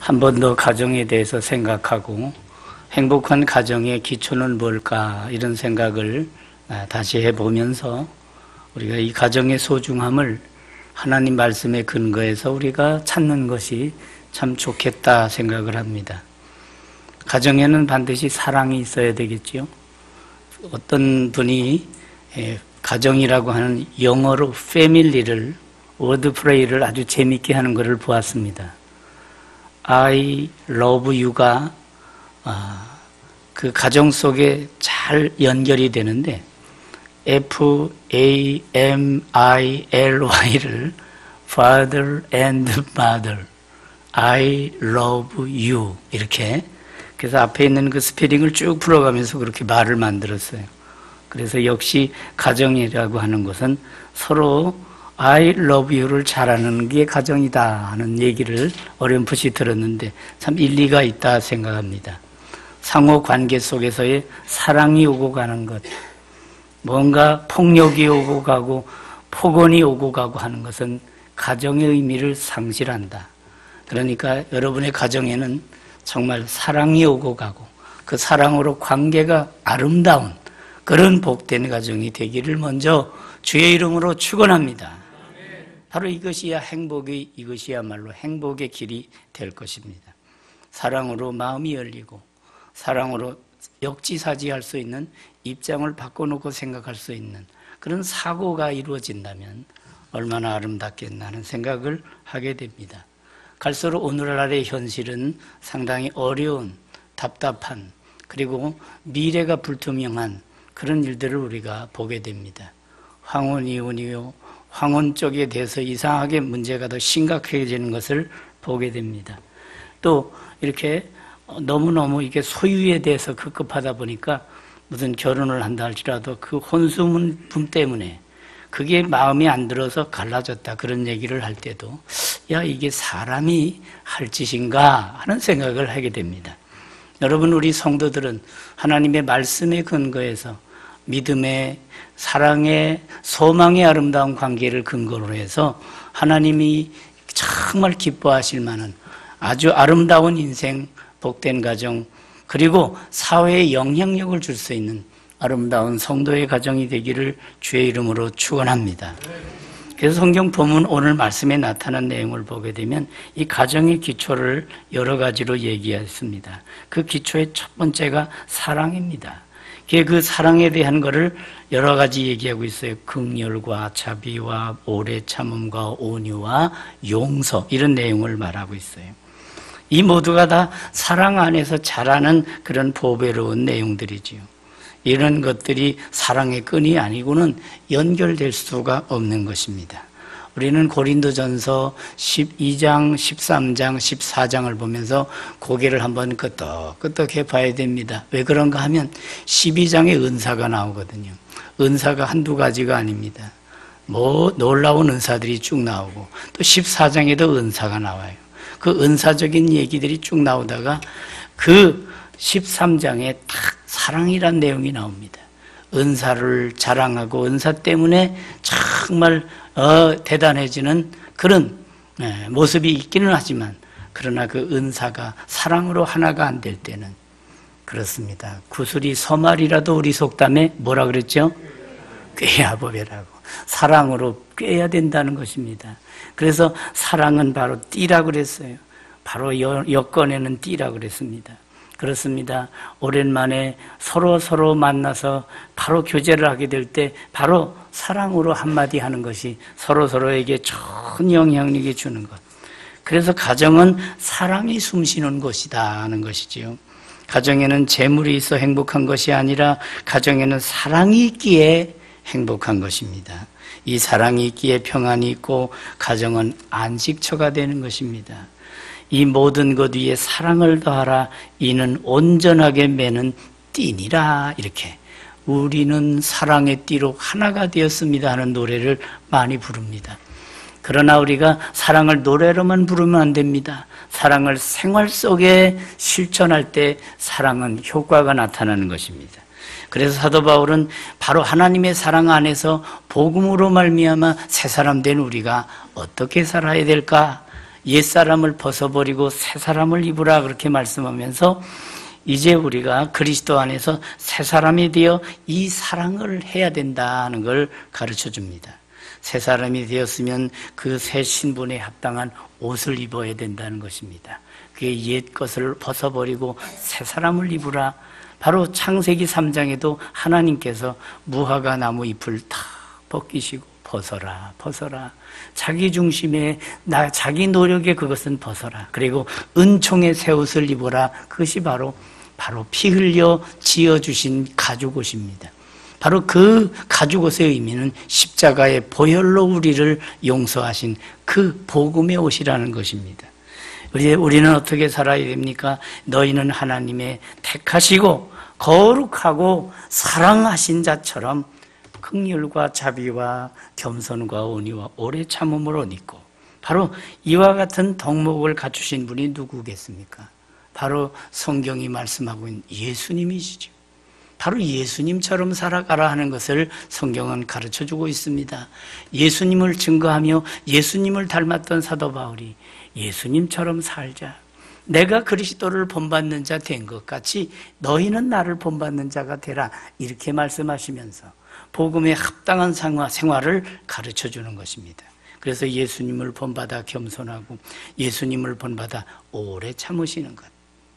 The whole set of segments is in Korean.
한 번 더 가정에 대해서 생각하고 행복한 가정의 기초는 뭘까 이런 생각을 다시 해보면서 우리가 이 가정의 소중함을 하나님 말씀에 근거해서 우리가 찾는 것이 참 좋겠다 생각을 합니다. 가정에는 반드시 사랑이 있어야 되겠지요. 어떤 분이 가정이라고 하는 영어로 패밀리를 워드프레이를 아주 재밌게 하는 것을 보았습니다. I love you가 그 가정 속에 잘 연결이 되는데 F-A-M-I-L-Y를 Father and Mother I love you 이렇게 그래서 앞에 있는 그 스페링을 쭉 풀어가면서 그렇게 말을 만들었어요. 그래서 역시 가정이라고 하는 것은 서로 I love you를 잘하는 게 가정이다 하는 얘기를 어렴풋이 들었는데 참 일리가 있다 생각합니다. 상호 관계 속에서의 사랑이 오고 가는 것, 뭔가 폭력이 오고 가고 폭언이 오고 가고 하는 것은 가정의 의미를 상실한다. 그러니까 여러분의 가정에는 정말 사랑이 오고 가고 그 사랑으로 관계가 아름다운 그런 복된 가정이 되기를 먼저 주의 이름으로 축원합니다. 바로 이것이야말로 행복의 길이 될 것입니다. 사랑으로 마음이 열리고 사랑으로 역지사지할 수 있는 입장을 바꿔놓고 생각할 수 있는 그런 사고가 이루어진다면 얼마나 아름답겠나 하는 생각을 하게 됩니다. 갈수록 오늘날의 현실은 상당히 어려운, 답답한, 그리고 미래가 불투명한 그런 일들을 우리가 보게 됩니다. 황혼 이혼이요, 황혼 쪽에 대해서 이상하게 문제가 더 심각해지는 것을 보게 됩니다. 또 이렇게 너무너무 이게 소유에 대해서 급급하다 보니까 무슨 결혼을 한다 할지라도 그 혼수문 때문에 그게 마음에 안 들어서 갈라졌다 그런 얘기를 할 때도 야 이게 사람이 할 짓인가 하는 생각을 하게 됩니다. 여러분 우리 성도들은 하나님의 말씀에 근거해서 믿음의 사랑의 소망의 아름다운 관계를 근거로 해서 하나님이 정말 기뻐하실 만한 아주 아름다운 인생 복된 가정 그리고 사회에 영향력을 줄 수 있는 아름다운 성도의 가정이 되기를 주의 이름으로 축원합니다. 그래서 성경 본문 오늘 말씀에 나타난 내용을 보게 되면 이 가정의 기초를 여러 가지로 얘기했습니다. 그 기초의 첫 번째가 사랑입니다. 그 사랑에 대한 것을 여러 가지 얘기하고 있어요. 긍휼과 자비와 오래 참음과 온유와 용서 이런 내용을 말하고 있어요. 이 모두가 다 사랑 안에서 자라는 그런 보배로운 내용들이지요. 이런 것들이 사랑의 끈이 아니고는 연결될 수가 없는 것입니다. 우리는 고린도전서 12장, 13장, 14장을 보면서 고개를 한번 끄덕끄덕해 봐야 됩니다. 왜 그런가 하면 12장에 은사가 나오거든요. 은사가 한두 가지가 아닙니다. 놀라운 은사들이 쭉 나오고 또 14장에도 은사가 나와요. 그 은사적인 얘기들이 쭉 나오다가 그 13장에 딱 사랑이란 내용이 나옵니다. 은사를 자랑하고 은사 때문에 정말 대단해지는 그런 모습이 있기는 하지만 그러나 그 은사가 사랑으로 하나가 안 될 때는 그렇습니다. 구슬이 서말이라도 우리 속담에 뭐라 그랬죠? 꿰야 보배라고. 사랑으로 꿰야 된다는 것입니다. 그래서 사랑은 바로 띠라고 그랬어요. 바로 여건에는 띠라고 그랬습니다. 그렇습니다. 오랜만에 서로 만나서 바로 교제를 하게 될 때 바로 사랑으로 한마디 하는 것이 서로에게 좋은 영향력을 주는 것. 그래서 가정은 사랑이 숨쉬는 곳이다 하는 것이지요. 가정에는 재물이 있어 행복한 것이 아니라 가정에는 사랑이 있기에 행복한 것입니다. 이 사랑이 있기에 평안이 있고 가정은 안식처가 되는 것입니다. 이 모든 것 위에 사랑을 더하라. 이는 온전하게 매는 띠니라. 이렇게 우리는 사랑의 띠로 하나가 되었습니다 하는 노래를 많이 부릅니다. 그러나 우리가 사랑을 노래로만 부르면 안 됩니다. 사랑을 생활 속에 실천할 때 사랑은 효과가 나타나는 것입니다. 그래서 사도 바울은 바로 하나님의 사랑 안에서 복음으로 말미암아 새 사람 된 우리가 어떻게 살아야 될까? 옛사람을 벗어버리고 새사람을 입으라 그렇게 말씀하면서 이제 우리가 그리스도 안에서 새사람이 되어 이 사랑을 해야 된다는 걸 가르쳐 줍니다. 새사람이 되었으면 그 새 신분에 합당한 옷을 입어야 된다는 것입니다. 그게 옛 것을 벗어버리고 새사람을 입으라. 바로 창세기 3장에도 하나님께서 무화과 나무 잎을 다 벗기시고 벗어라 벗어라, 자기 중심에 자기 노력에 그것은 벗어라. 그리고 은총의 새 옷을 입어라. 그것이 바로 피 흘려 지어주신 가죽옷입니다. 바로 그 가죽옷의 의미는 십자가의 보혈로 우리를 용서하신 그 복음의 옷이라는 것입니다. 우리는 어떻게 살아야 됩니까? 너희는 하나님의 택하시고 거룩하고 사랑하신 자처럼 긍휼과 자비와 겸손과 온유와 오래 참음을 옷 입고, 바로 이와 같은 덕목을 갖추신 분이 누구겠습니까? 바로 성경이 말씀하고 있는 예수님이시죠. 바로 예수님처럼 살아가라 하는 것을 성경은 가르쳐주고 있습니다. 예수님을 증거하며 예수님을 닮았던 사도 바울이 예수님처럼 살자, 내가 그리스도를 본받는 자 된 것 같이 너희는 나를 본받는 자가 되라, 이렇게 말씀하시면서 복음에 합당한 생활을 가르쳐주는 것입니다. 그래서 예수님을 본받아 겸손하고 예수님을 본받아 오래 참으시는 것,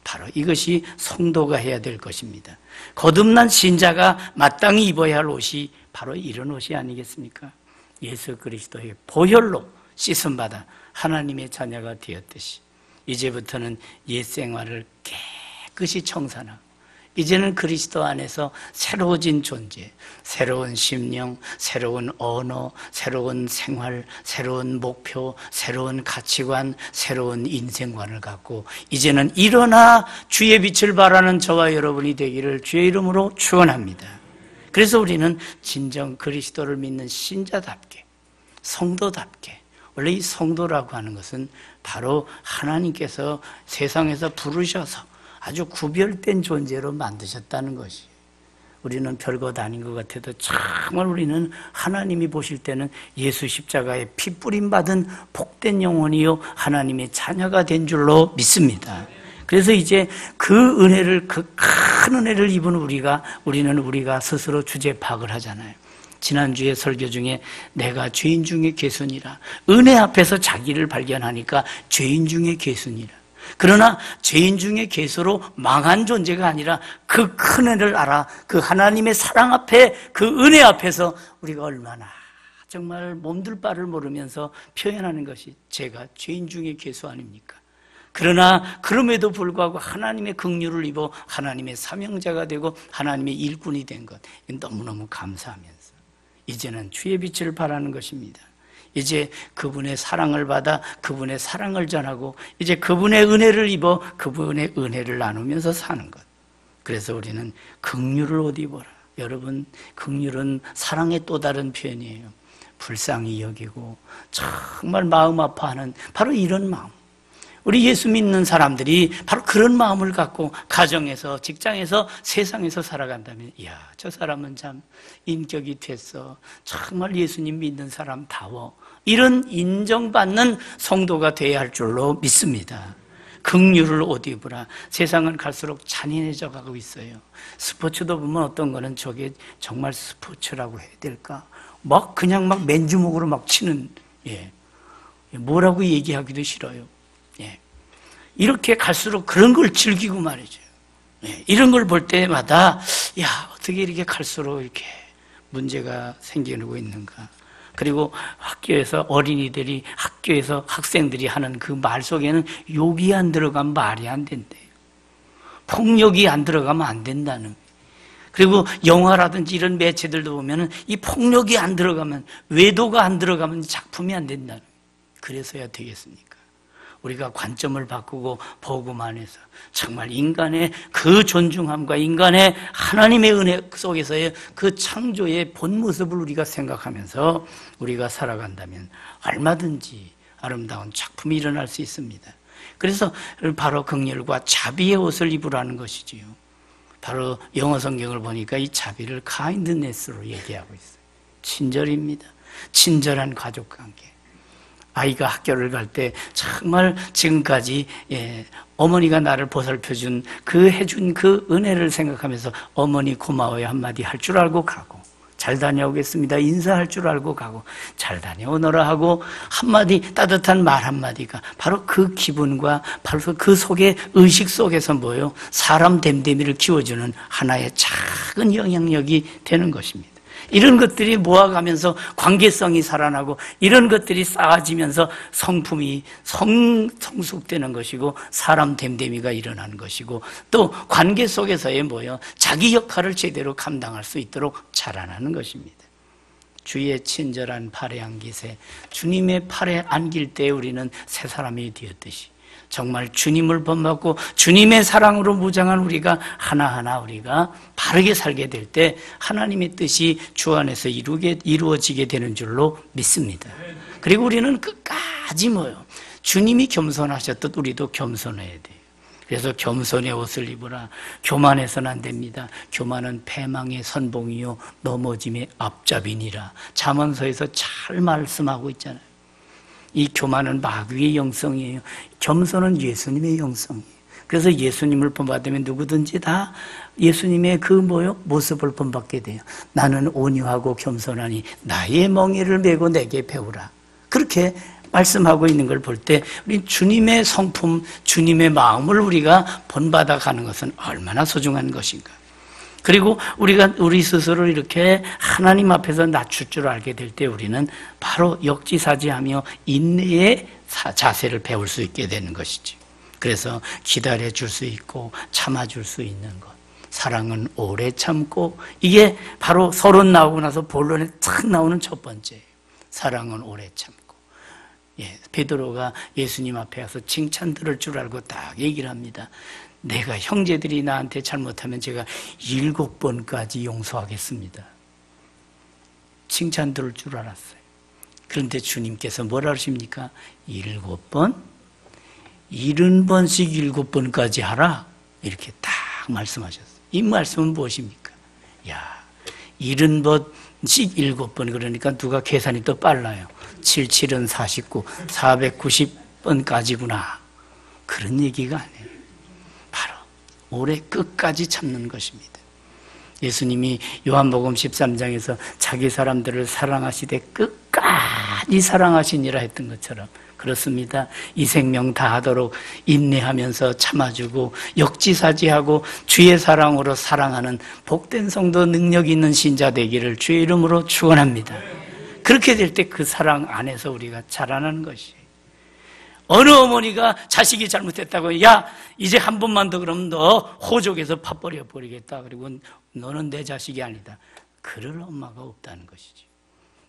바로 이것이 성도가 해야 될 것입니다. 거듭난 신자가 마땅히 입어야 할 옷이 바로 이런 옷이 아니겠습니까? 예수 그리스도의 보혈로 씻음받아 하나님의 자녀가 되었듯이 이제부터는 옛 생활을 깨끗이 청산하고 이제는 그리스도 안에서 새로워진 존재, 새로운 심령, 새로운 언어, 새로운 생활, 새로운 목표, 새로운 가치관, 새로운 인생관을 갖고 이제는 일어나 주의 빛을 발하는 저와 여러분이 되기를 주의 이름으로 축원합니다. 그래서 우리는 진정 그리스도를 믿는 신자답게, 성도답게, 원래 이 성도라고 하는 것은 바로 하나님께서 세상에서 부르셔서 아주 구별된 존재로 만드셨다는 것이, 우리는 별것 아닌 것 같아도 정말 우리는 하나님이 보실 때는 예수 십자가에 피 뿌림 받은 복된 영혼이요 하나님의 자녀가 된 줄로 믿습니다. 그래서 이제 그 은혜를, 그 큰 은혜를 입은 우리는 우리가 스스로 주제 파악을 하잖아요. 지난주에 설교 중에 내가 죄인 중에 괴순이라, 은혜 앞에서 자기를 발견하니까 죄인 중에 괴순이라. 그러나 죄인 중에 괴수로 망한 존재가 아니라 그 큰 은혜를 알아, 그 하나님의 사랑 앞에, 그 은혜 앞에서 우리가 얼마나 정말 몸둘 바를 모르면서 표현하는 것이 제가 죄인 중에 괴수 아닙니까? 그러나 그럼에도 불구하고 하나님의 긍휼을 입어 하나님의 사명자가 되고 하나님의 일꾼이 된 것, 너무너무 감사하면서 이제는 주의 빛을 발하는 것입니다. 이제 그분의 사랑을 받아 그분의 사랑을 전하고 이제 그분의 은혜를 입어 그분의 은혜를 나누면서 사는 것. 그래서 우리는 긍휼을 옷 입어라. 여러분, 긍휼은 사랑의 또 다른 표현이에요. 불쌍히 여기고 정말 마음 아파하는 바로 이런 마음. 우리 예수 믿는 사람들이 바로 그런 마음을 갖고 가정에서, 직장에서, 세상에서 살아간다면, 이야, 저 사람은 참 인격이 됐어, 정말 예수님 믿는 사람다워, 이런 인정받는 성도가 되어야 할 줄로 믿습니다. 긍휼을 옷 입으라. 세상은 갈수록 잔인해져 가고 있어요. 스포츠도 보면 어떤 거는 저게 정말 스포츠라고 해야 될까? 막 그냥 막 맨주먹으로 막 치는, 뭐라고 얘기하기도 싫어요. 이렇게 갈수록 그런 걸 즐기고 말이죠. 이런 걸 볼 때마다, 야, 어떻게 이렇게 갈수록 이렇게 문제가 생기고 있는가. 그리고 학교에서 어린이들이, 학교에서 학생들이 하는 그 말 속에는 욕이 안 들어가면 말이 안 된대요. 폭력이 안 들어가면 안 된다는. 그리고 영화라든지 이런 매체들도 보면은 이 폭력이 안 들어가면, 외도가 안 들어가면 작품이 안 된다는. 그래서야 되겠습니까? 우리가 관점을 바꾸고 복음 안에서 정말 인간의 그 존중함과 인간의 하나님의 은혜 속에서의 그 창조의 본 모습을 우리가 생각하면서 우리가 살아간다면 얼마든지 아름다운 작품이 일어날 수 있습니다. 그래서 바로 긍휼과 자비의 옷을 입으라는 것이지요. 바로 영어 성경을 보니까 이 자비를 kindness로 얘기하고 있어요. 친절입니다. 친절한 가족관계. 아이가 학교를 갈 때 정말 지금까지 어머니가 나를 보살펴준 해준 그 은혜를 생각하면서 어머니 고마워요 한마디 할 줄 알고 가고, 잘 다녀오겠습니다 인사할 줄 알고 가고, 잘 다녀오너라 하고 한마디 따뜻한 말 한마디가 바로 그 기분과 바로 그 속에 의식 속에서 뭐예요? 사람 됨됨이를 키워주는 하나의 작은 영향력이 되는 것입니다. 이런 것들이 모아가면서 관계성이 살아나고 이런 것들이 쌓아지면서 성품이 성숙되는 것이고 사람 됨됨이가 일어나는 것이고 또 관계 속에서의 뭐예요? 자기 역할을 제대로 감당할 수 있도록 자라나는 것입니다. 주의 친절한 팔에 안기세, 주님의 팔에 안길 때 우리는 새 사람이 되었듯이 정말 주님을 본받고 주님의 사랑으로 무장한 우리가 하나하나 우리가 바르게 살게 될 때 하나님의 뜻이 주 안에서 이루어지게 되는 줄로 믿습니다. 그리고 우리는 끝까지 뭐요? 주님이 겸손하셨듯 우리도 겸손해야 돼요. 그래서 겸손의 옷을 입으라. 교만해서는 안 됩니다. 교만은 패망의 선봉이요 넘어짐의 앞잡이니라. 잠언서에서 잘 말씀하고 있잖아요. 이 교만은 마귀의 영성이에요. 겸손은 예수님의 영성이에요. 그래서 예수님을 본받으면 누구든지 다 예수님의 모습을 본받게 돼요. 나는 온유하고 겸손하니 나의 멍에를 메고 내게 배우라. 그렇게 말씀하고 있는 걸 볼 때 우리 주님의 성품, 주님의 마음을 우리가 본받아 가는 것은 얼마나 소중한 것인가. 그리고 우리 스스로 이렇게 하나님 앞에서 낮출 줄 알게 될 때 우리는 바로 역지사지하며 인내의 자세를 배울 수 있게 되는 것이지. 그래서 기다려줄 수 있고 참아줄 수 있는 것. 사랑은 오래 참고, 이게 바로 서론 나오고 나서 본론에 탁 나오는 첫 번째예요. 사랑은 오래 참고. 베드로가 예수님 앞에 가서 칭찬 들을 줄 알고 딱 얘기를 합니다. 내가 형제들이 나한테 잘못하면 제가 7번까지 용서하겠습니다. 칭찬 들을 줄 알았어요. 그런데 주님께서 뭐라 하십니까? 7번? 70번씩 7번까지 하라. 이렇게 딱 말씀하셨어요. 이 말씀은 무엇입니까? 70번씩 7번, 그러니까 누가 계산이 더 빨라요. 7, 7은 49, 490번까지구나. 그런 얘기가 아니에요. 바로 올해 끝까지 참는 것입니다. 예수님이 요한복음 13장에서 자기 사람들을 사랑하시되 끝까지 사랑하시니라 했던 것처럼 그렇습니다. 이 생명 다하도록 인내하면서 참아주고 역지사지하고 주의 사랑으로 사랑하는 복된 성도, 능력 있는 신자 되기를 주의 이름으로 축원합니다. 그렇게 될 때 그 사랑 안에서 우리가 자라나는 것이에요. 어느 어머니가 자식이 잘못했다고, 야 이제 한 번만 더 그러면 너 호족에서 파버려 버리겠다, 그리고 너는 내 자식이 아니다, 그럴 엄마가 없다는 것이죠.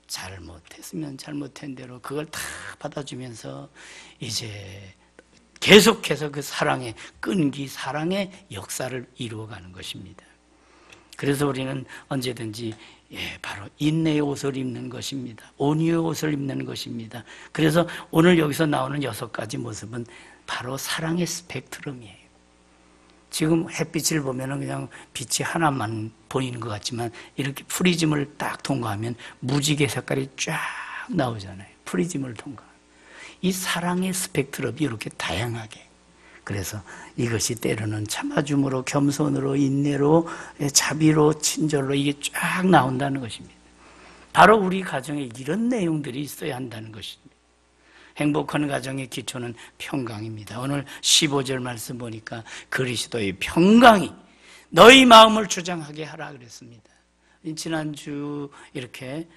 잘못했으면 잘못한 대로 그걸 다 받아주면서 이제 계속해서 그 사랑의 끈기, 사랑의 역사를 이루어가는 것입니다. 그래서 우리는 언제든지 바로 인내의 옷을 입는 것입니다. 온유의 옷을 입는 것입니다. 그래서 오늘 여기서 나오는 6가지 모습은 바로 사랑의 스펙트럼이에요. 지금 햇빛을 보면 그냥 빛이 하나만 보이는 것 같지만 이렇게 프리즘을 딱 통과하면 무지개 색깔이 쫙 나오잖아요. 프리즘을 통과하면. 이 사랑의 스펙트럼이 이렇게 다양하게. 그래서 이것이 때로는 참아줌으로, 겸손으로, 인내로, 자비로, 친절로 이게 쫙 나온다는 것입니다. 바로 우리 가정에 이런 내용들이 있어야 한다는 것입니다. 행복한 가정의 기초는 평강입니다. 오늘 15절 말씀 보니까 그리스도의 평강이 너희 마음을 주장하게 하라 그랬습니다. 지난주 이렇게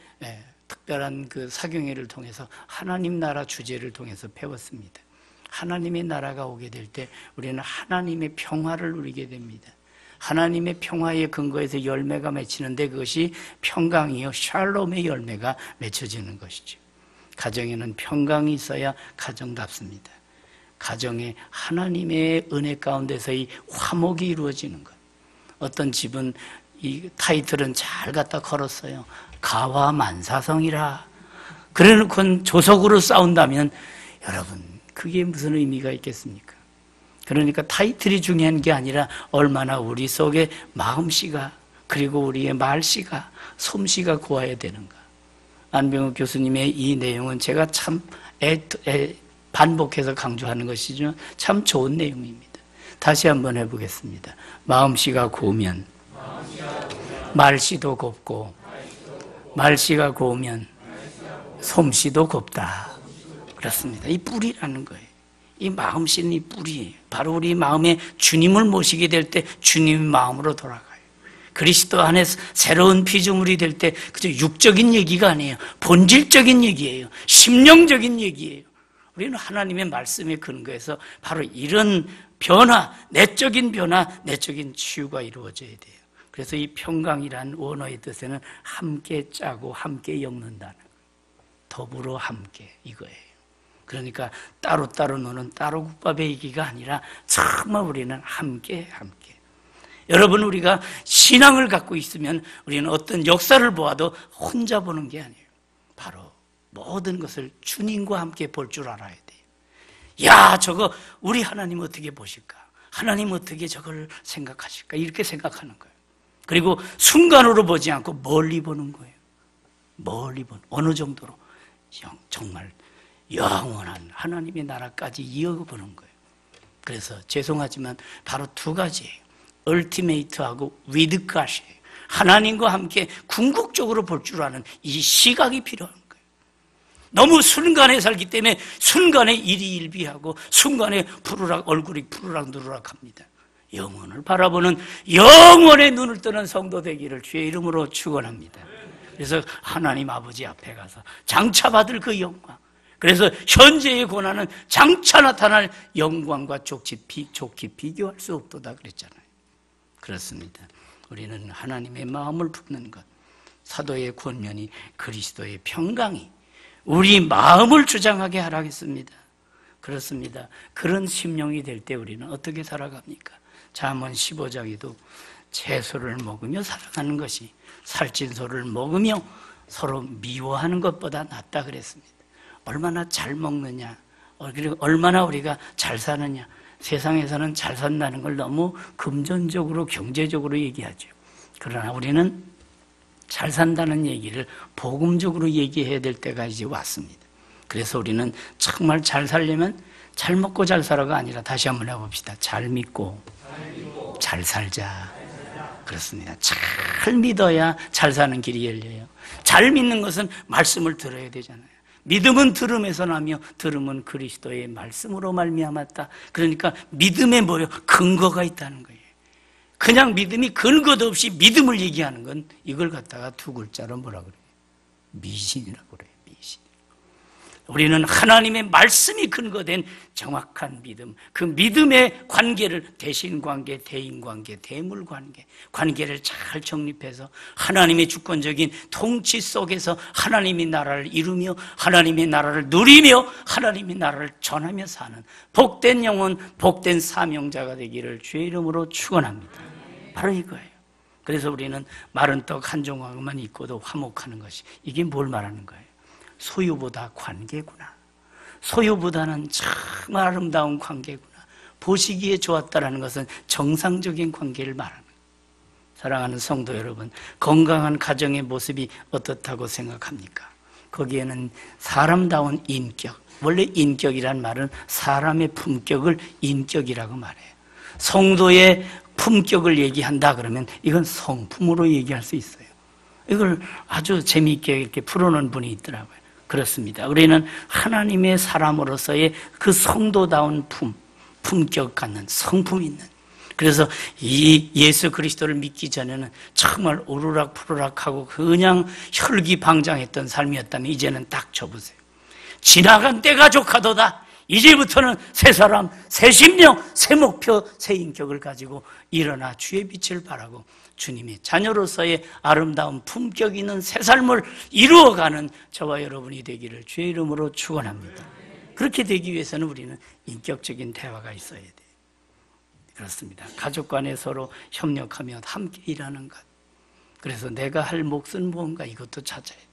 특별한 그 사경회를 통해서 하나님 나라 주제를 통해서 배웠습니다. 하나님의 나라가 오게 될 때 우리는 하나님의 평화를 누리게 됩니다. 하나님의 평화의 근거에서 열매가 맺히는데 그것이 평강이요 샬롬의 열매가 맺혀지는 것이죠. 가정에는 평강이 있어야 가정답습니다. 가정에 하나님의 은혜 가운데서의 화목이 이루어지는 것. 어떤 집은 이 타이틀은 잘 갖다 걸었어요. 가와 만사성이라. 그래놓고 조석으로 싸운다면 여러분 그게 무슨 의미가 있겠습니까? 그러니까 타이틀이 중요한 게 아니라 얼마나 우리 속에 마음씨가, 그리고 우리의 말씨가, 솜씨가 고와야 되는가. 안병욱 교수님의 이 내용은 제가 참 반복해서 강조하는 것이지만 참 좋은 내용입니다. 다시 한번 해보겠습니다. 마음씨가 고우면 말씨도 곱고, 말씨가 고우면 솜씨도 곱다. 그렇습니다. 이 뿌리라는 거예요. 이 마음씨는 이 뿌리예요. 바로 우리 마음에 주님을 모시게 될 때 주님의 마음으로 돌아가요. 그리스도 안에서 새로운 피조물이 될 때 그저 육적인 얘기가 아니에요. 본질적인 얘기예요. 심령적인 얘기예요. 우리는 하나님의 말씀에 근거해서 바로 이런 변화, 내적인 변화, 내적인 치유가 이루어져야 돼요. 그래서 이 평강이란 원어의 뜻에는 함께 짜고 함께 엮는다는 거예요. 더불어 함께 이거예요. 그러니까 따로따로 노는 따로 국밥의 얘기가 아니라 정말 우리는 함께. 여러분, 우리가 신앙을 갖고 있으면 우리는 어떤 역사를 보아도 혼자 보는 게 아니에요. 바로 모든 것을 주님과 함께 볼 줄 알아야 돼요. 야, 저거 우리 하나님 어떻게 보실까? 하나님 어떻게 저걸 생각하실까? 이렇게 생각하는 거예요. 그리고 순간으로 보지 않고 멀리 보는 거예요. 멀리 보는, 어느 정도로? 정말 영원한 하나님의 나라까지 이어보는 거예요. 그래서 죄송하지만 바로 두 가지예요. 얼티메이트하고 위드 갓이에요. 하나님과 함께 궁극적으로 볼 줄 아는 이 시각이 필요한 거예요. 너무 순간에 살기 때문에 순간에 일희일비하고 순간에 얼굴이 푸르락 누르락합니다. 영혼을 바라보는 영원의 눈을 뜨는 성도 되기를 주의 이름으로 축원합니다. 그래서 하나님 아버지 앞에 가서 장차 받을 그 영광, 그래서 현재의 고난은 장차 나타날 영광과 좋게 비교할 수 없도다 그랬잖아요. 그렇습니다. 우리는 하나님의 마음을 품는 것, 사도의 권면이 그리스도의 평강이 우리 마음을 주장하게 하라겠습니다. 그렇습니다. 그런 심령이 될 때 우리는 어떻게 살아갑니까? 잠언 15장에도 채소를 먹으며 살아가는 것이 살찐 소를 먹으며 서로 미워하는 것보다 낫다 그랬습니다. 얼마나 잘 먹느냐, 그리고 얼마나 우리가 잘 사느냐. 세상에서는 잘 산다는 걸 너무 금전적으로 경제적으로 얘기하죠. 그러나 우리는 잘 산다는 얘기를 복음적으로 얘기해야 될 때가 이제 왔습니다. 그래서 우리는 정말 잘 살려면 잘 먹고 잘 살아가 아니라 다시 한번 해봅시다. 잘 믿고 잘 살자. 그렇습니다. 잘 믿어야 잘 사는 길이 열려요. 잘 믿는 것은 말씀을 들어야 되잖아요. 믿음은 들음에서 나며 들음은 그리스도의 말씀으로 말미암았다. 그러니까 믿음에 뭐예요? 근거가 있다는 거예요. 그냥 믿음이 근거도 없이 믿음을 얘기하는 건 이걸 갖다가 두 글자로 뭐라 그래요? 미신이라고 그래요. 미신. 우리는 하나님의 말씀이 근거된 정확한 믿음, 그 믿음의 관계를 대신관계, 대인관계, 대물관계, 관계를 잘 정립해서 하나님의 주권적인 통치 속에서 하나님의 나라를 이루며 하나님의 나라를 누리며 하나님의 나라를 전하며 사는 복된 영혼, 복된 사명자가 되기를 주의 이름으로 축원합니다. 바로 이거예요. 그래서 우리는 마른 떡 한 조각만 있고도 화목하는 것이, 이게 뭘 말하는 거예요? 소유보다 관계구나. 소유보다는 정말 아름다운 관계구나. 보시기에 좋았다라는 것은 정상적인 관계를 말하는 거예요. 사랑하는 성도 여러분, 건강한 가정의 모습이 어떻다고 생각합니까? 거기에는 사람다운 인격, 원래 인격이란 말은 사람의 품격을 인격이라고 말해요. 성도의 품격을 얘기한다 그러면 이건 성품으로 얘기할 수 있어요. 이걸 아주 재미있게 이렇게 풀어놓은 분이 있더라고요. 그렇습니다. 우리는 하나님의 사람으로서의 그 성도다운 품격 갖는 성품 있는, 그래서 이 예수 그리스도를 믿기 전에는 정말 오르락푸르락하고 그냥 혈기방장했던 삶이었다면 이제는 딱 접으세요. 지나간 때가 조카도다. 이제부터는 새 사람, 새 심령, 새 목표, 새 인격을 가지고 일어나 주의 빛을 발하고 주님의 자녀로서의 아름다운 품격 있는 새 삶을 이루어가는 저와 여러분이 되기를 주의 이름으로 축원합니다. 그렇게 되기 위해서는 우리는 인격적인 대화가 있어야 돼요. 그렇습니다. 가족 간에 서로 협력하며 함께 일하는 것. 그래서 내가 할 몫은 무언가, 이것도 찾아야 돼요.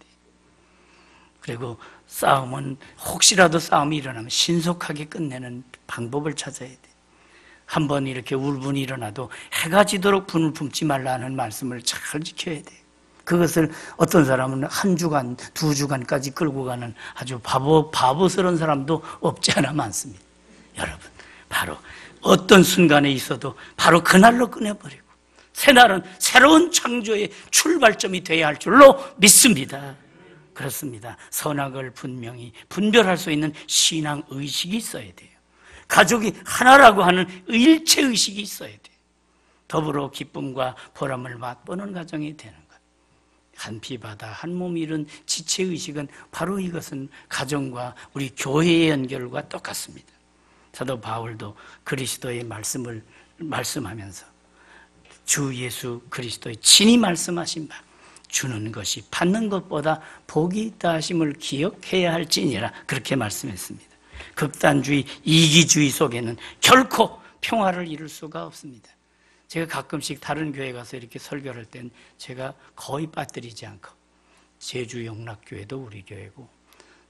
그리고 싸움은 혹시라도 싸움이 일어나면 신속하게 끝내는 방법을 찾아야 돼. 한번 이렇게 울분이 일어나도 해가 지도록 분을 품지 말라는 말씀을 잘 지켜야 돼. 그것을 어떤 사람은 한 주간, 두 주간까지 끌고 가는 아주 바보스러운 사람도 없지 않아 많습니다. 여러분, 바로 어떤 순간에 있어도 바로 그날로 끝내버리고 새날은 새로운 창조의 출발점이 되어야 할 줄로 믿습니다. 그렇습니다. 선악을 분명히 분별할 수 있는 신앙 의식이 있어야 돼요. 가족이 하나라고 하는 일체 의식이 있어야 돼요. 더불어 기쁨과 보람을 맛보는 가정이 되는 것. 한 피 바다 한 몸 이룬 지체 의식은 바로 이것은 가정과 우리 교회의 연결과 똑같습니다. 사도 바울도 그리스도의 말씀을 말씀하면서 주 예수 그리스도의 친히 말씀하신 바 주는 것이 받는 것보다 복이 있다 하심을 기억해야 할지니라 그렇게 말씀했습니다. 극단주의, 이기주의 속에는 결코 평화를 이룰 수가 없습니다. 제가 가끔씩 다른 교회 가서 이렇게 설교를 할 땐 제가 거의 빠뜨리지 않고 제주 영락교회도 우리 교회고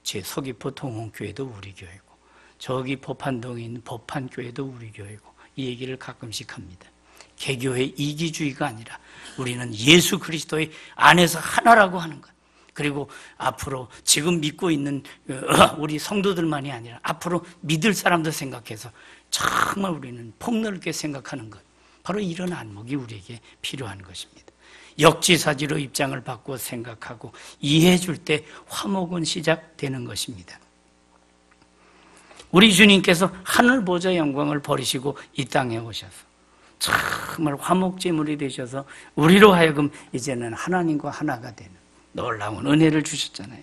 제 서귀포 동원교회도 우리 교회고 저기 법한동에 있는 법한교회도 우리 교회고 이 얘기를 가끔씩 합니다. 개교의 이기주의가 아니라 우리는 예수 그리스도의 안에서 하나라고 하는 것. 그리고 앞으로 지금 믿고 있는 우리 성도들만이 아니라 앞으로 믿을 사람들 생각해서 정말 우리는 폭넓게 생각하는 것. 바로 이런 안목이 우리에게 필요한 것입니다. 역지사지로 입장을 바꾸어 생각하고 이해해 줄 때 화목은 시작되는 것입니다. 우리 주님께서 하늘 보좌 영광을 버리시고 이 땅에 오셔서 정말 화목제물이 되셔서 우리로 하여금 이제는 하나님과 하나가 되는 놀라운 은혜를 주셨잖아요.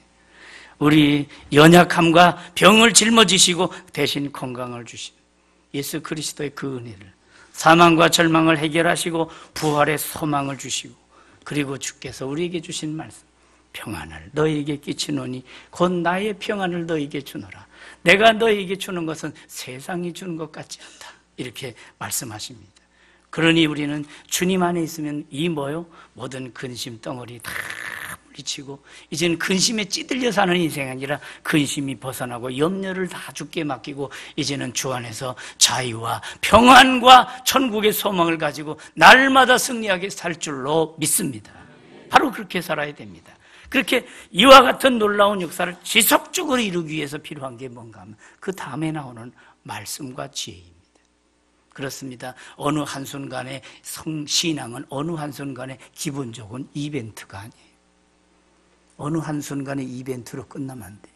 우리 연약함과 병을 짊어지시고 대신 건강을 주신 예수 그리스도의 그 은혜를 사망과 절망을 해결하시고 부활의 소망을 주시고 그리고 주께서 우리에게 주신 말씀 평안을 너희에게 끼치노니 곧 나의 평안을 너희에게 주노라. 내가 너희에게 주는 것은 세상이 주는 것 같지 않다. 이렇게 말씀하십니다. 그러니 우리는 주님 안에 있으면 이 모든 근심 덩어리 다 물리치고 이제는 근심에 찌들려 사는 인생이 아니라 근심이 벗어나고 염려를 다 주께 맡기고 이제는 주 안에서 자유와 평안과 천국의 소망을 가지고 날마다 승리하게 살 줄로 믿습니다. 바로 그렇게 살아야 됩니다. 그렇게 이와 같은 놀라운 역사를 지속적으로 이루기 위해서 필요한 게 뭔가 하면 그 다음에 나오는 말씀과 지혜입니다. 그렇습니다. 어느 한순간의 신앙은 어느 한순간의 기본적인 이벤트가 아니에요. 어느 한순간의 이벤트로 끝나면 안 돼요.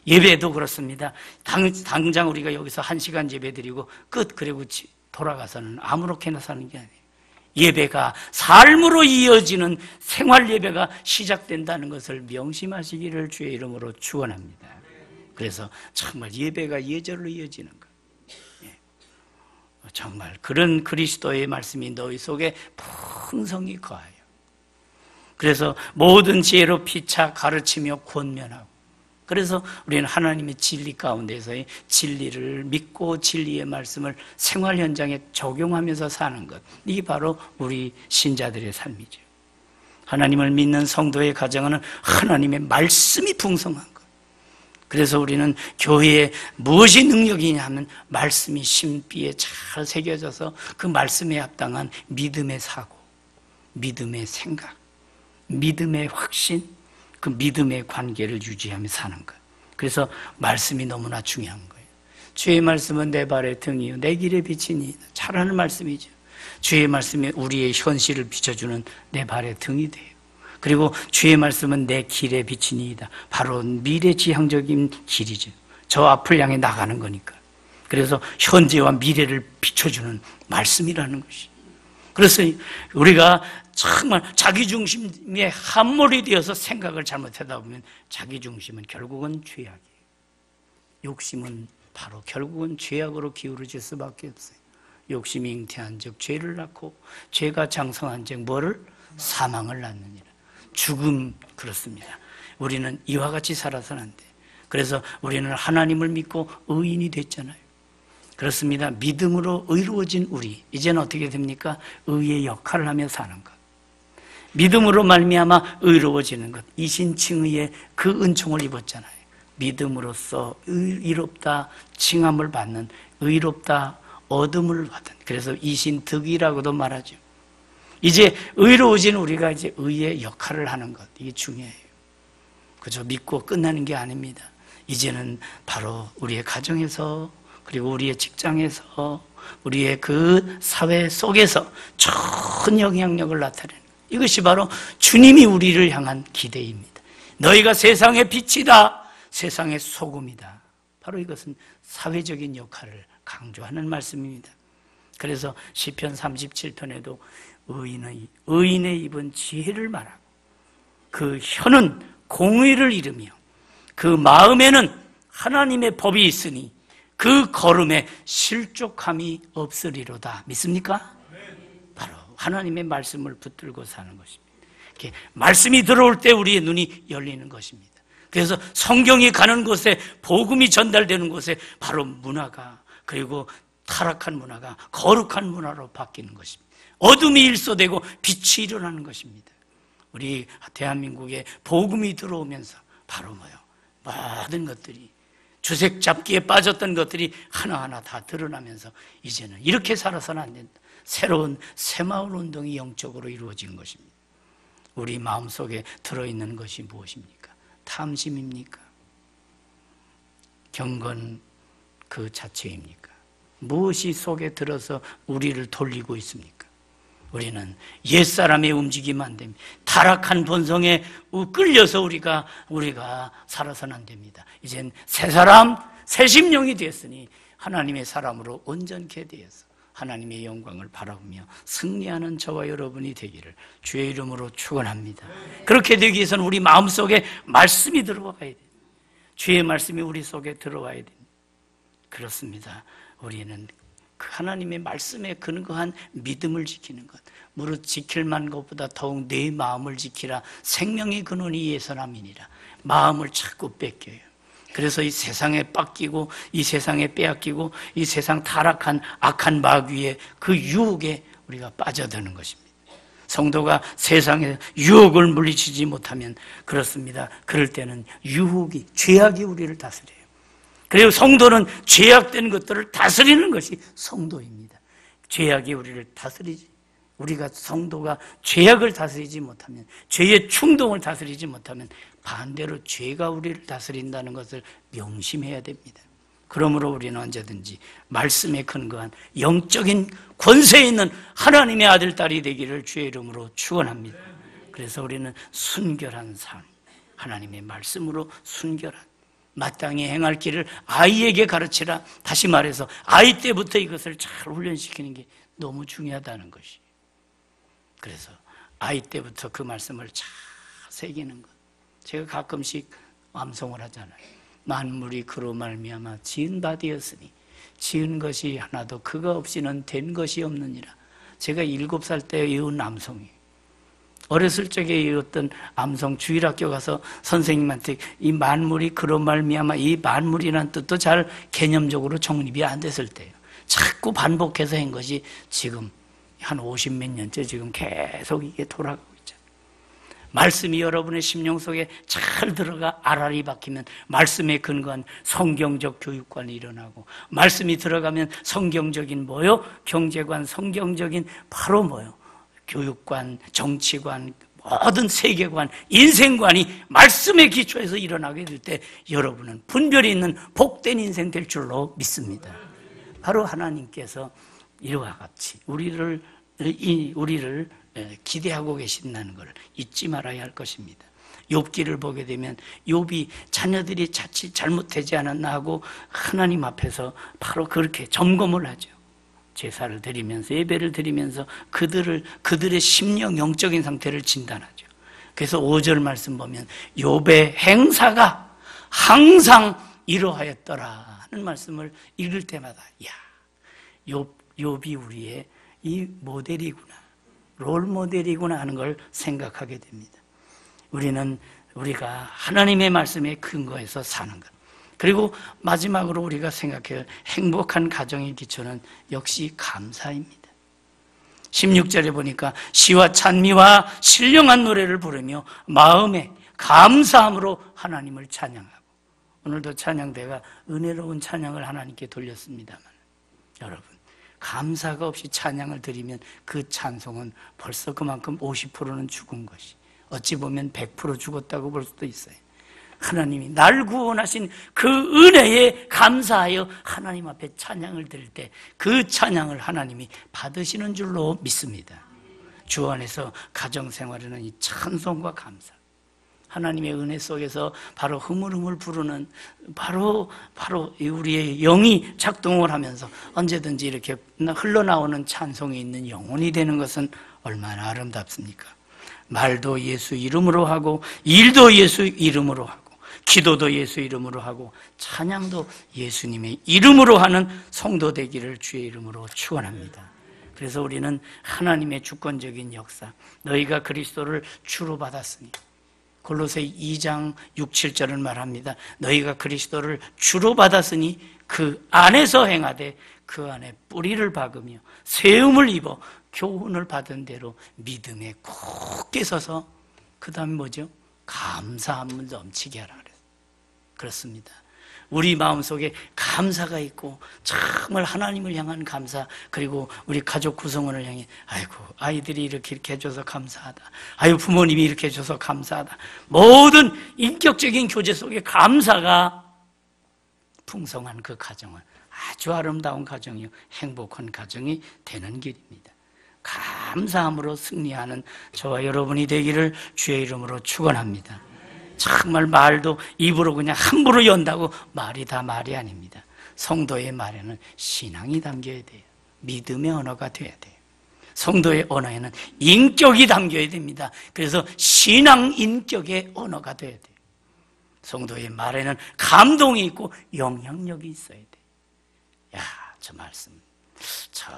예배도 그렇습니다. 당장 우리가 여기서 1시간 예배 드리고 끝 그리고 돌아가서는 아무렇게나 사는 게 아니에요. 예배가 삶으로 이어지는 생활 예배가 시작된다는 것을 명심하시기를 주의 이름으로 축원합니다. 그래서 정말 예배가 예절로 이어지는 것. 정말 그런 그리스도의 말씀이 너희 속에 풍성히 거하여 그래서 모든 지혜로 피차 가르치며 권면하고 그래서 우리는 하나님의 진리 가운데서의 진리를 믿고 진리의 말씀을 생활 현장에 적용하면서 사는 것, 이게 바로 우리 신자들의 삶이죠. 하나님을 믿는 성도의 가정은 하나님의 말씀이 풍성한 것. 그래서 우리는 교회에 무엇이 능력이냐 하면 말씀이 심비에 잘 새겨져서 그 말씀에 합당한 믿음의 사고, 믿음의 생각, 믿음의 확신, 그 믿음의 관계를 유지하며 사는 것. 그래서 말씀이 너무나 중요한 거예요. 주의 말씀은 내 발의 등이요 내 길의 빛이니 잘하는 말씀이죠. 주의 말씀이 우리의 현실을 비춰주는 내 발의 등이 돼요. 그리고 주의 말씀은 내 길의 빛이니이다. 바로 미래지향적인 길이죠. 저 앞을 향해 나가는 거니까. 그래서 현재와 미래를 비춰주는 말씀이라는 것이. 그래서 우리가 정말 자기중심에 함몰이 되어서 생각을 잘못하다 보면 자기중심은 결국은 죄악이에요. 욕심은 바로 결국은 죄악으로 기울어질 수밖에 없어요. 욕심이 잉태한 즉 죄를 낳고 죄가 장성한 즉 뭐를? 사망을 낳느니라. 죽음. 그렇습니다. 우리는 이와 같이 살아서는 안 돼. 그래서 우리는 하나님을 믿고 의인이 됐잖아요. 그렇습니다. 믿음으로 의로워진 우리 이제는 어떻게 됩니까? 의의 역할을 하며 사는 것. 믿음으로 말미암아 의로워지는 것. 이신칭의의 그 은총을 입었잖아요. 믿음으로써 의롭다 칭함을 받는, 의롭다 얻음을 받은, 그래서 이신득이라고도 말하죠. 이제 의로워진 우리가 이제 의의 역할을 하는 것, 이게 중요해요. 그저 믿고 끝나는 게 아닙니다. 이제는 바로 우리의 가정에서, 그리고 우리의 직장에서, 우리의 그 사회 속에서 큰 영향력을 나타내는 것. 이것이 바로 주님이 우리를 향한 기대입니다. 너희가 세상의 빛이다, 세상의 소금이다. 바로 이것은 사회적인 역할을 강조하는 말씀입니다. 그래서 시편 37편에도 의인의 입은 지혜를 말하고 그 혀는 공의를 이루며 그 마음에는 하나님의 법이 있으니 그 걸음에 실족함이 없으리로다. 믿습니까? 바로 하나님의 말씀을 붙들고 사는 것입니다. 이렇게 말씀이 들어올 때 우리의 눈이 열리는 것입니다. 그래서 성경이 가는 곳에, 복음이 전달되는 곳에 바로 문화가, 그리고 타락한 문화가 거룩한 문화로 바뀌는 것입니다. 어둠이 일소되고 빛이 일어나는 것입니다. 우리 대한민국에 복음이 들어오면서 바로 모든 것들이, 주색 잡기에 빠졌던 것들이 하나하나 다 드러나면서 이제는 이렇게 살아서는 안 된다. 새로운 새마을 운동이 영적으로 이루어진 것입니다. 우리 마음속에 들어있는 것이 무엇입니까? 탐심입니까? 경건 그 자체입니까? 무엇이 속에 들어서 우리를 돌리고 있습니까? 우리는 옛사람의 움직이면 안 됩니다. 타락한 본성에 끌려서 우리가 살아서는 안 됩니다. 이젠 새 사람, 새 심령이 되었으니 하나님의 사람으로 온전케 되어서 하나님의 영광을 바라보며 승리하는 저와 여러분이 되기를 주의 이름으로 축원합니다. 그렇게 되기 위해서는 우리 마음속에 말씀이 들어와야 돼요. 주의 말씀이 우리 속에 들어와야 됩니다. 그렇습니다. 우리는 그 하나님의 말씀에 근거한 믿음을 지키는 것, 무릇 지킬 만 것보다 더욱 내 마음을 지키라. 생명의 근원이 예선함이니라. 마음을 자꾸 뺏겨요. 그래서 이 세상에 뺏기고, 이 세상에 빼앗기고, 이 세상 타락한 악한 마귀의 그 유혹에 우리가 빠져드는 것입니다. 성도가 세상의 유혹을 물리치지 못하면, 그렇습니다, 그럴 때는 유혹이, 죄악이 우리를 다스려요. 그리고 성도는 죄악된 것들을 다스리는 것이 성도입니다. 죄악이 우리를 다스리지, 우리가 성도가 죄악을 다스리지 못하면, 죄의 충동을 다스리지 못하면 반대로 죄가 우리를 다스린다는 것을 명심해야 됩니다. 그러므로 우리는 언제든지 말씀에 근거한 영적인 권세 있는 하나님의 아들, 딸이 되기를 주의 이름으로 축원합니다. 그래서 우리는 순결한 삶, 하나님의 말씀으로 순결한, 마땅히 행할 길을 아이에게 가르치라. 다시 말해서 아이 때부터 이것을 잘 훈련시키는 게 너무 중요하다는 것이. 그래서 아이 때부터 그 말씀을 잘 새기는 것. 제가 가끔씩 암송을 하잖아요. 만물이 그로 말미암아 지은 바 되었으니 지은 것이 하나도 그가 없이는 된 것이 없느니라. 제가 7살 때 외운 암송이에요. 어렸을 적에 외웠던 암송, 주일학교 가서 선생님한테 이 만물이 그로 말미암아, 이 만물이라는 뜻도 잘 개념적으로 정립이 안 됐을 때예요. 자꾸 반복해서 한 것이 지금 한 50몇 년째 지금 계속 이게 돌아가고 있죠. 말씀이 여러분의 심령 속에 잘 들어가 알알이 박히면 말씀에 근거한 성경적 교육관이 일어나고, 말씀이 들어가면 성경적인 경제관, 성경적인 바로 교육관, 정치관, 모든 세계관, 인생관이 말씀의 기초에서 일어나게 될 때 여러분은 분별이 있는 복된 인생 될 줄로 믿습니다. 바로 하나님께서 이와 같이 우리를 기대하고 계신다는 것을 잊지 말아야 할 것입니다. 욥기를 보게 되면 욥이 자녀들이 자칫 잘못되지 않았나 하고 하나님 앞에서 바로 그렇게 점검을 하죠. 제사를 드리면서, 예배를 드리면서 그들의 심령, 영적인 상태를 진단하죠. 그래서 5절 말씀 보면 욥의 행사가 항상 이러하였더라 하는 말씀을 읽을 때마다, 욥이 우리의 이 모델이구나, 롤 모델이구나 하는 걸 생각하게 됩니다. 우리가 하나님의 말씀에 근거해서 사는 것. 그리고 마지막으로 우리가 생각해야 행복한 가정의 기초는 역시 감사입니다. 16절에 보니까 시와 찬미와 신령한 노래를 부르며 마음에 감사함으로 하나님을 찬양하고, 오늘도 찬양대가 은혜로운 찬양을 하나님께 돌렸습니다만, 여러분, 감사가 없이 찬양을 드리면 그 찬송은 벌써 그만큼 50%는 죽은 것이, 어찌 보면 100% 죽었다고 볼 수도 있어요. 하나님이 날 구원하신 그 은혜에 감사하여 하나님 앞에 찬양을 드릴 때 그 찬양을 하나님이 받으시는 줄로 믿습니다. 주 안에서 가정생활에는 이 찬송과 감사, 하나님의 은혜 속에서 바로 흐물흐물 부르는 바로 우리의 영이 작동을 하면서 언제든지 이렇게 흘러나오는 찬송이 있는 영혼이 되는 것은 얼마나 아름답습니까? 말도 예수 이름으로 하고, 일도 예수 이름으로 하고, 기도도 예수 이름으로 하고, 찬양도 예수님의 이름으로 하는 성도 되기를 주의 이름으로 축원합니다. 그래서 우리는 하나님의 주권적인 역사, 너희가 그리스도를 주로 받았으니, 골로새 2장 6, 7절은 말합니다. 너희가 그리스도를 주로 받았으니 그 안에서 행하되 그 안에 뿌리를 박으며 세움을 입어 교훈을 받은 대로 믿음에 굳게 서서, 그 다음에 뭐죠? 감사함을 넘치게 하라 그랬어요. 그렇습니다. 우리 마음속에 감사가 있고, 정말 하나님을 향한 감사, 그리고 우리 가족 구성원을 향해, 아이고 아이들이 이렇게 해줘서 감사하다, 아이고 부모님이 이렇게 해줘서 감사하다, 모든 인격적인 교제 속에 감사가 풍성한 그 가정은 아주 아름다운 가정이요, 행복한 가정이 되는 길입니다. 감사함으로 승리하는 저와 여러분이 되기를 주의 이름으로 축원합니다. 정말 말도 입으로 그냥 함부로 연다고 말이 다 말이 아닙니다. 성도의 말에는 신앙이 담겨야 돼요. 믿음의 언어가 돼야 돼요. 성도의 언어에는 인격이 담겨야 됩니다. 그래서 신앙 인격의 언어가 돼야 돼요. 성도의 말에는 감동이 있고 영향력이 있어야 돼요. 야, 저 말씀, 저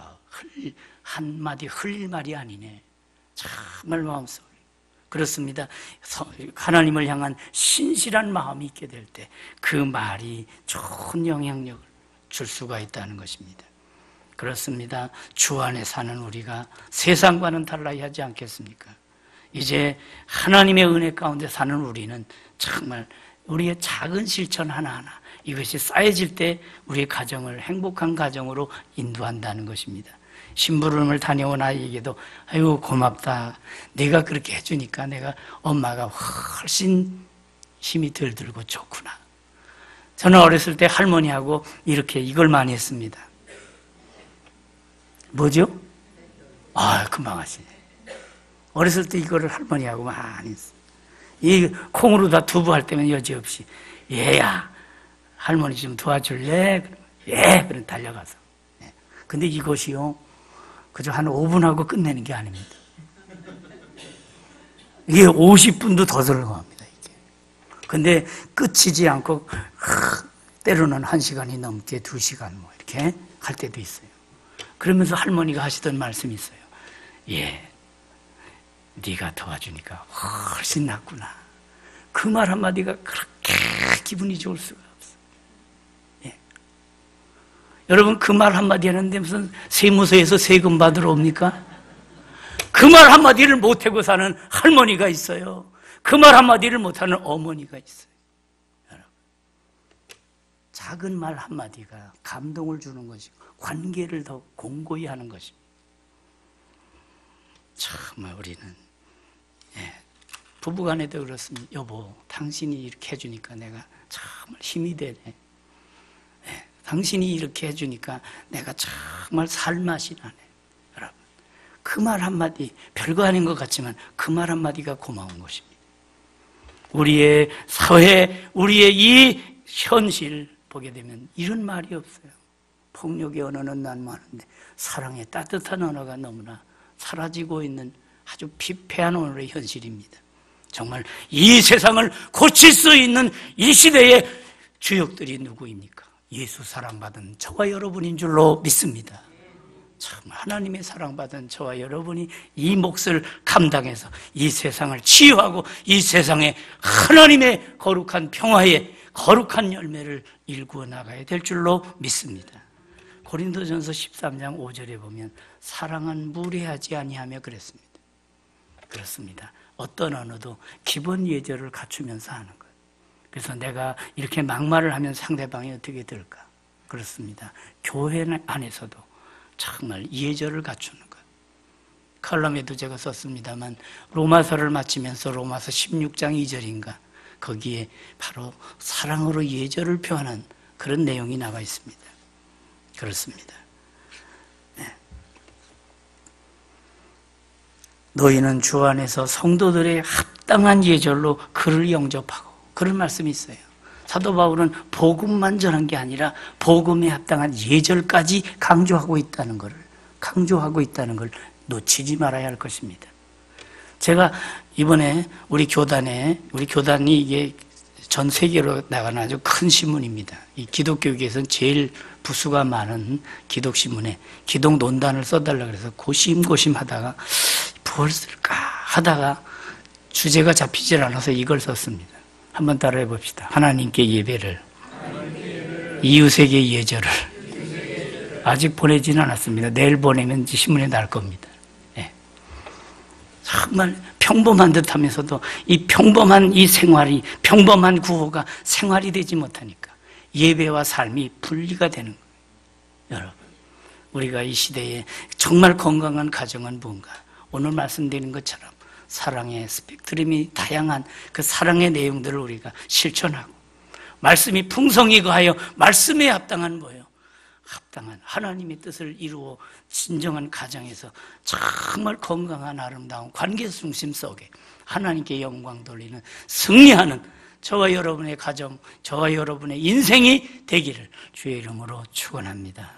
한마디 흘릴 말이 아니네. 정말 마음속에. 그렇습니다. 하나님을 향한 신실한 마음이 있게 될 때 그 말이 좋은 영향력을 줄 수가 있다는 것입니다. 그렇습니다. 주 안에 사는 우리가 세상과는 달라야 하지 않겠습니까? 이제 하나님의 은혜 가운데 사는 우리는 정말 우리의 작은 실천 하나하나, 이것이 쌓여질 때 우리의 가정을 행복한 가정으로 인도한다는 것입니다. 심부름을 다녀온 아이에게도 아이고 고맙다, 내가 그렇게 해주니까 내가 엄마가 훨씬 힘이 덜 들고 좋구나. 저는 어렸을 때 할머니하고 이렇게 이걸 많이 했습니다. 뭐죠? 금방 하시네. 어렸을 때 이거를 할머니하고 많이 했어요. 이 콩으로 다 두부할 때면 여지없이, 얘야 할머니 좀 도와줄래? 예, 그럼 달려가서. 근데 이것이요, 그저 한 5분 하고 끝내는 게 아닙니다. 이게 50분도 더 들어갑니다, 이게. 근데 끝이지 않고, 때로는 1시간이 넘게 2시간 뭐 이렇게 할 때도 있어요. 그러면서 할머니가 하시던 말씀이 있어요. 예, 네가 도와주니까 훨씬 낫구나. 그 말 한마디가 그렇게 기분이 좋을 수가 없어요. 예. 여러분, 그 말 한마디 하는데 무슨 세무서에서 세금 받으러 옵니까? 그 말 한마디를 못하고 사는 할머니가 있어요. 그 말 한마디를 못하는 어머니가 있어요. 여러분, 작은 말 한마디가 감동을 주는 것이고 관계를 더 공고히 하는 것입니다. 정말 우리는, 부부간에도 그렇습니다. 여보, 당신이 이렇게 해주니까 내가 정말 힘이 되네. 당신이 이렇게 해주니까 내가 정말 살맛이 나네. 여러분, 그 말 한마디, 별거 아닌 것 같지만 그 말 한마디가 고마운 것입니다. 우리의 사회, 우리의 이 현실 보게 되면 이런 말이 없어요. 폭력의 언어는 난 많은데 사랑의 따뜻한 언어가 너무나 사라지고 있는 아주 피폐한 오늘의 현실입니다. 정말 이 세상을 고칠 수 있는 이 시대의 주역들이 누구입니까? 예수 사랑받은 저와 여러분인 줄로 믿습니다. 참 하나님의 사랑받은 저와 여러분이 이 몫을 감당해서 이 세상을 치유하고 이 세상에 하나님의 거룩한 평화의 거룩한 열매를 일구어 나가야 될 줄로 믿습니다. 고린도전서 13장 5절에 보면 사랑은 무례하지 아니하며 그랬습니다. 그렇습니다. 어떤 언어도 기본 예절을 갖추면서 하는 거예요. 그래서 내가 이렇게 막말을 하면 상대방이 어떻게 들까? 그렇습니다. 교회 안에서도 정말 예절을 갖추는 것. 칼럼에도 제가 썼습니다만 로마서를 마치면서 로마서 16장 2절인가 거기에 바로 사랑으로 예절을 표현한 그런 내용이 나와 있습니다. 그렇습니다. 네. 너희는 주 안에서 성도들의 합당한 예절로 그를 영접하고, 그런 말씀이 있어요. 사도 바울은 복음만 전한 게 아니라 복음에 합당한 예절까지 강조하고 있다는 걸 놓치지 말아야 할 것입니다. 제가 이번에 우리 교단이 이게 전 세계로 나가는 아주 큰 신문입니다. 이 기독교계에서는 제일 부수가 많은 기독신문에 기독 논단을 써달라고 해서 고심고심 하다가 뭘 쓸까 하다가 주제가 잡히질 않아서 이걸 썼습니다. 한번 따라해 봅시다. 하나님께 예배를, 이웃에게 예절을. 아직 보내지는 않았습니다. 내일 보내면 신문에 날 겁니다. 네. 정말 평범한 듯하면서도 이 평범한 이 생활이, 평범한 구호가 생활이 되지 못하니까 예배와 삶이 분리가 되는 거예요. 여러분, 우리가 이 시대에 정말 건강한 가정은 뭔가? 오늘 말씀드린 것처럼 사랑의 스펙트럼이 다양한 그 사랑의 내용들을 우리가 실천하고, 말씀이 풍성히 거하여 말씀에 합당한 뭐예요? 합당한 하나님의 뜻을 이루어 진정한 가정에서 정말 건강한 아름다운 관계 중심 속에 하나님께 영광 돌리는 승리하는 저와 여러분의 가정, 저와 여러분의 인생이 되기를 주의 이름으로 축원합니다.